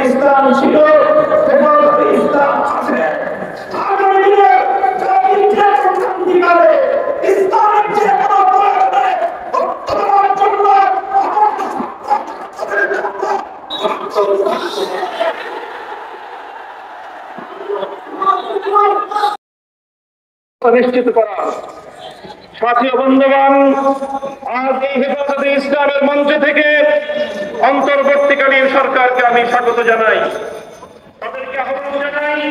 ইসলাম ছিল, হেফাজতে ইসলাম আছে। আগামী দিনে ক্রান্তিকালে ইসলামের যে কোনো প্রয়োজনে বর্তমান জন্য নিশ্চিত করা। সাথী বন্ধুগণ, আজ এই হেফাজতে ইসলামের মঞ্চ থেকে অন্তর্বর্তীকালীন সরকারকে আমি স্বাগত জানাই, তাদেরকে আহ্বান জানাই,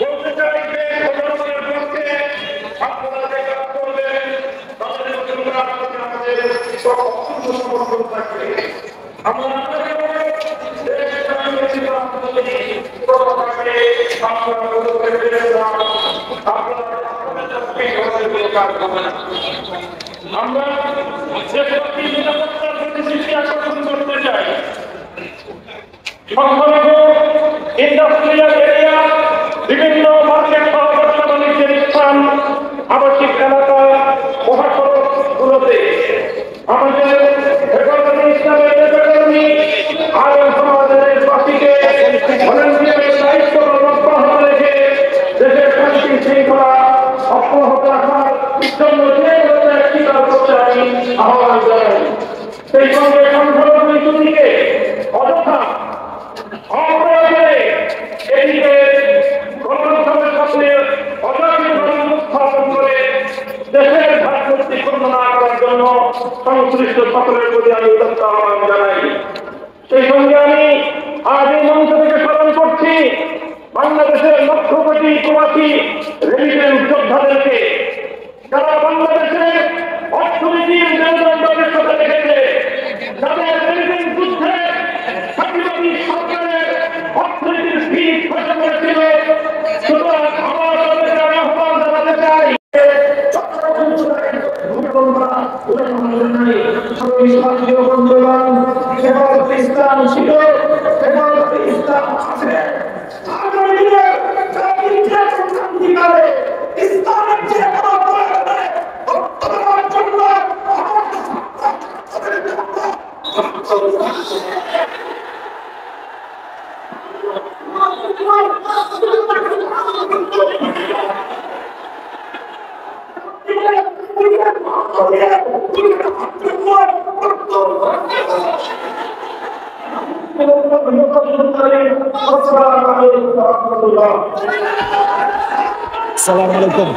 বলতে চাই যে প্রধানমন্ত্রীর পক্ষে আপনারা যে কাজ করবেন তাদের জন্য আমাদের সমর্থন থাকবে। আমরা আমরা নিরাপত্তার প্রতিশ্রুতি আকর্ষণ করতে চাই। সংখ্যালঘু ইন্ডাস্ট্রিয়াল এরিয়া, বিভিন্ন মার্কেট সহ ব্যবসা বাণিজ্যের স্থান, আবাসিক এলাকা, মহাসড়কগুলোতে আমাদের হেফাজতে ইসলামের নেতাকর্মী আর সমাজের দেশবাসীকে ভলান্টিয়ারের দায়িত্ব অব্যাহত রেখে দেশের শান্তি শৃঙ্খলা অব্যাহত রাখার জন্য যে স্বীকার করতে আমি আহ্বান জানাই। সেই সঙ্গে সংখ্যালঘু ইস্যুটিকে অযথা অপ্রয়োজনে এদিকে গণতন্ত্রের সামনে অজাতিভাবে উপস্থাপন করে দেশের ভারপ্রাপ্তি পূর্ণ না করার জন্য সংশ্লিষ্ট সকলের প্রতি আমি উদাত্ত আহ্বান জানাই। সেই সঙ্গে আমি আজ এই মঞ্চ থেকে স্মরণ করছি বাংলাদেশের লক্ষ কোটি প্রবাসী রেমিটেন্স যোদ্ধাদেরকে, যারা বাংলাদেশের অর্থনীতির মেরুদণ্ডের সাথে রেখেছে, যাদের রেমিটেন্স যুদ্ধে ফাঁকিবাদী সরকারের অর্থনীতির ভিত খসে পড়েছিল। সুতরাং আমার তাদেরকে আমি আহ্বান জানাতে চাই, হেফাজতে ইসলাম ছিল, হেফাজতে ইসলাম আছে। আগামী দিনে ক্রান্তিকালে ইসলামের যে কোনো প্রয়োজনে বর্তমান জন্য আসসালামু আলাইকুম।